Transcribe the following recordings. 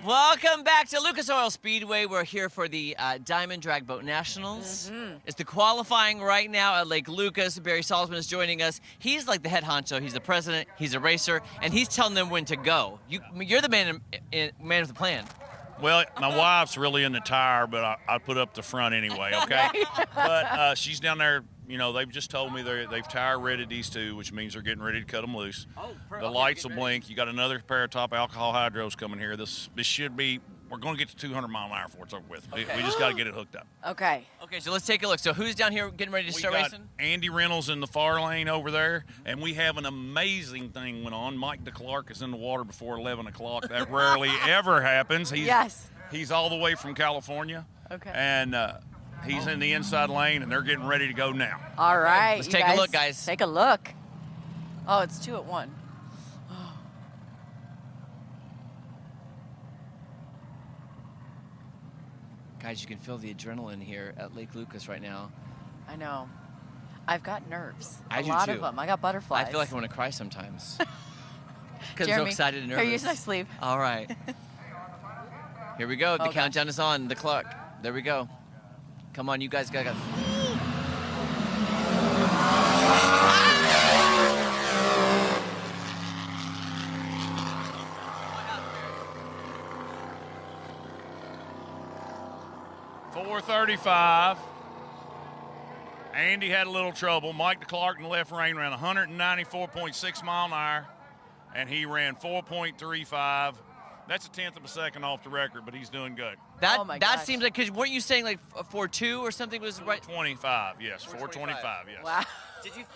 Welcome back to Lucas Oil Speedway. We're here for the Diamond Drag Boat Nationals. It's the qualifying right now at Lake Lucas. Barry Salzman is joining us. He's like the head honcho. He's the president. He's a racer, and he's telling them when to go. You're the man with the plan. Well, my wife's really in the tire, but I put up the front anyway, okay? But she's down there. You know, they've just told me they've tire readied these two, which means they're getting ready to cut them loose. The lights will blink. You got another pair of top alcohol hydros coming here. This should be, we're going to get to 200 mile an hour before it's over with. Okay. We just got to get it hooked up. Okay. Okay, so let's take a look. So who's down here getting ready to start racing? Andy Reynolds in the far lane over there, and we have an amazing thing went on. Mike DeClark is in the water before 11 o'clock. That rarely ever happens. He's all the way from California. Okay. And he's in the inside lane, and they're getting ready to go now. All right. Let's take a look, guys. Take a look. Oh, it's 2 at 1. Guys, you can feel the adrenaline here at Lake Lucas right now. I know. I've got nerves. I a do lot too. of them. I got butterflies. I feel like I want to cry sometimes. Because I'm so Jeremy, excited and nervous. Here, use my sleeve. All right. Here we go. The Okay. countdown is on. The clock. There we go. Come on, you guys got to. .435. Andy had a little trouble. Mike DeClark in the left lane ran 194.6 mile an hour, and he ran 4.35. That's a tenth of a second off the record, but he's doing good. That seems like, because weren't you saying like 4.2 or something was right? 4.25, yes. 4.25, yes. Wow.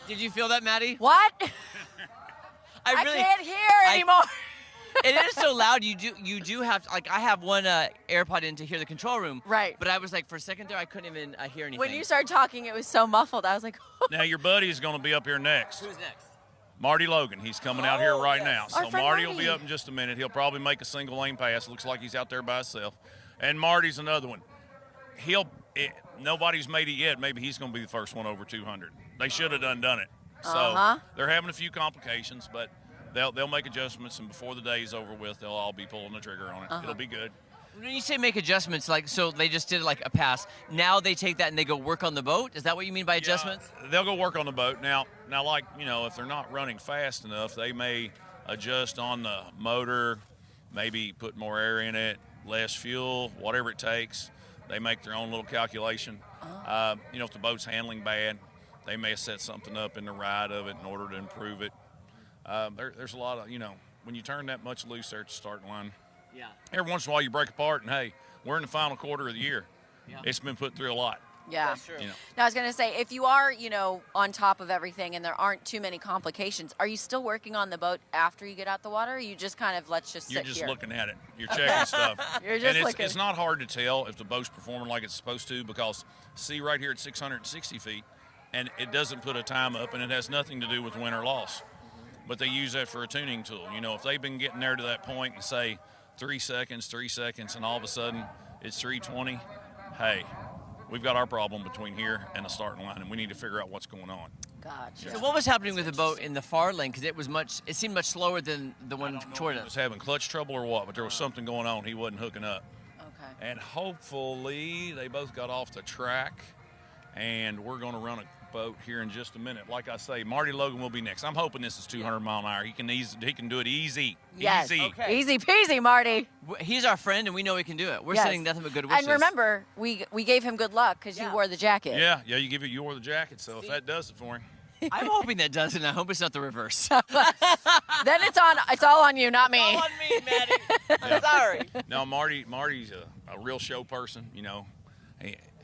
Did you feel that, Maddie? What? I can't hear anymore. It is so loud. You do have to, like, I have one AirPod in to hear the control room. Right. But I was like, for a second there, I couldn't even hear anything. When you started talking, it was so muffled. I was like, Now, your buddy is going to be up here next. Who's next? Marty Logan. He's coming out here right now. Our So friend Marty will Marty. be up in just a minute. He'll probably make a single lane pass. Looks like he's out there by himself. And Marty's another one. Nobody's made it yet. Maybe he's going to be the first one over 200. They should have done it. So they're having a few complications, but they'll make adjustments, and before the day is over with, they'll all be pulling the trigger on it. It'll be good. When you say make adjustments, like, so they just did like a pass. Now they take that and they go work on the boat? Is that what you mean by adjustments? They'll go work on the boat. Now, like, you know, if they're not running fast enough, they may adjust on the motor, maybe put more air in it, less fuel, whatever it takes. They make their own little calculation. You know, if the boat's handling bad, they may set something up in the ride of it in order to improve it. There's a lot of, you know, when you turn that much loose there at the starting line, every once in a while you break apart, and hey, we're in the final quarter of the year. It's been put through a lot. yeah. That's true. You know. Now, I was going to say, if you are, you know, on top of everything and there aren't too many complications, are you still working on the boat after you get out the water, or you just kind of sit You're just here? looking at it. You're checking stuff. You're just and looking. it's not hard to tell if the boat's performing like it's supposed to, because see right here at 660 feet, and it doesn't put a time up, and it has nothing to do with win or loss. But they use that for a tuning tool. You know, if they've been getting there to that point and say 3 seconds, and all of a sudden it's 3:20, hey, we've got our problem between here and the starting line, and we need to figure out what's going on. Gotcha. So what was happening with the boat in the far lane? Because it seemed much slower than the one toward He us. was having clutch trouble or what, but there was something going on. He wasn't hooking up. Okay. And hopefully they both got off the track, and we're going to run a boat here in just a minute. Like I say, Marty Logan will be next. I'm hoping this is 200 mile an hour. He can do it easy. Yes. Easy. Okay. Easy peasy, Marty. He's our friend, and we know he can do it. We're Yes. sending nothing but good wishes. And remember, we gave him good luck because you wore the jacket. Yeah, you wore the jacket, so if that does it for him. I'm hoping that does it, and I hope it's not the reverse. Then it's all on you, not me. All on me, Maddie. I'm sorry. No, Marty's a real show person, you know.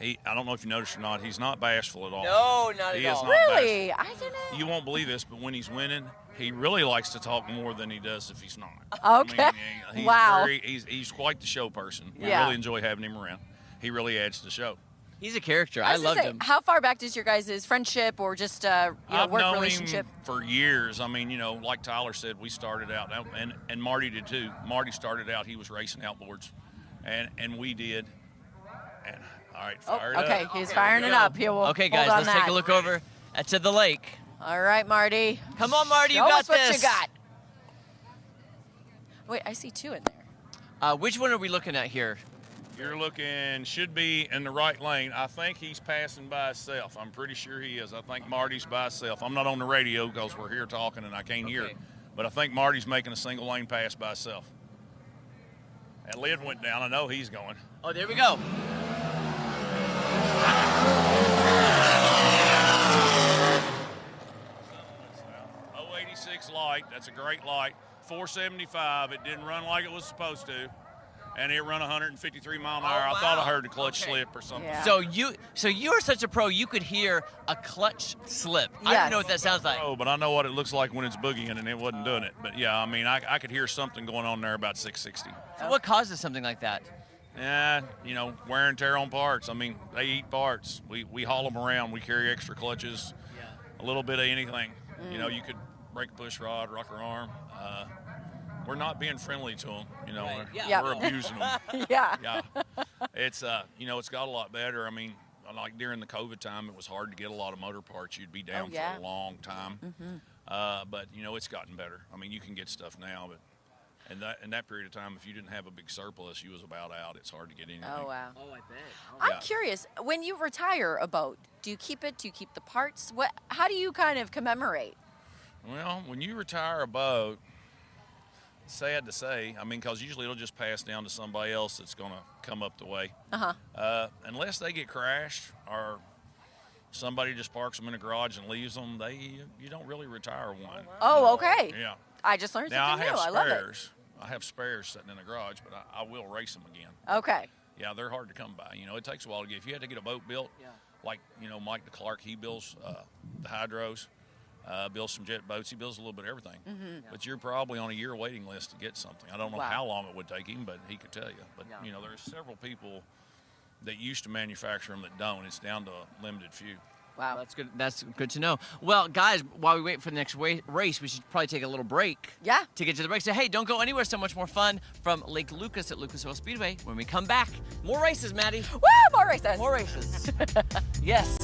I don't know if you noticed or not, he's not bashful at all. No, not He at is all. not Really? I didn't. You won't believe this, but when he's winning, he really likes to talk more than he does if he's not. Okay. I mean, he's Wow. he's quite the show person. We Yeah. really enjoy having him around. He really adds to the show. He's a character. I I was gonna loved say, him. how far back does your guys' friendship or just I've work known relationship? him for years. I mean, you know, like Tyler said, we started out, and Marty did too. Marty started out, he was racing outboards, and we did. And all right, fire it up. Okay, he's firing it up. Here, we'll Okay, hold guys, on let's that. take a look over to the lake. All right, Marty. Come on, Marty, you Show got us what this. you got. Wait, I see 2 in there. Which one are we looking at here? You're looking, should be in the right lane. I think he's passing by himself. I'm pretty sure he is. I think Marty's by himself. I'm not on the radio because we're here talking and I can't hear. But I think Marty's making a single lane pass by himself. That lid went down. I know he's going. Oh, there we go. 086 light. That's a great light. 475. It didn't run like it was supposed to. And it run 153 mile an hour. Oh, I thought I wow. heard the clutch Okay. slip or something. Yeah. So you are such a pro. You could hear a clutch slip. I Yes. don't know what that sounds like. Oh, but I know what it looks like when it's boogieing, and it wasn't doing it. But yeah, I mean, I could hear something going on there about 660. So what causes something like that? Yeah, you know, wear and tear on parts. I mean, they eat parts. We haul them around. We carry extra clutches, a little bit of anything. You know, you could break a push rod, rocker arm. We're not being friendly to them. You know, Right, yeah. Yeah. we're abusing them. Yeah. Yeah, it's you know, it's got a lot better. I mean, like during the COVID time, it was hard to get a lot of motor parts. You'd be down yeah. for a long time. But you know, it's gotten better. I mean, you can get stuff now, but in that period of time, if you didn't have a big surplus, you was about out. It's hard to get anything. Oh, wow. Oh, I bet. I'm Yeah. curious, when you retire a boat, do you keep it? Do you keep the parts? How do you kind of commemorate? Well, when you retire a boat, sad to say, I mean, because usually it'll just pass down to somebody else that's going to come up the way. Unless they get crashed or somebody just parks them in a garage and leaves them, you don't really retire one. Oh, okay. Yeah. I just learned Now, I something have new. I love it. spares. I have spares sitting in the garage, but I will race them again. Okay. Yeah, they're hard to come by. You know, it takes a while to get. If you had to get a boat built, like, you know, Mike DeClark, he builds the hydros, builds some jet boats. He builds a little bit of everything. But you're probably on a year waiting list to get something. I don't know Wow. how long it would take him, but he could tell you. But, you know, there's several people that used to manufacture them that don't. It's down to a limited few. Wow. That's good. That's good to know. Well, guys, while we wait for the next race, we should probably take a little break. Yeah. To get to the break. So, hey, don't go anywhere. So much more fun from Lake Lucas at Lucas Oil Speedway. When we come back, more races, Maddie. Woo! More races. More races. Yes.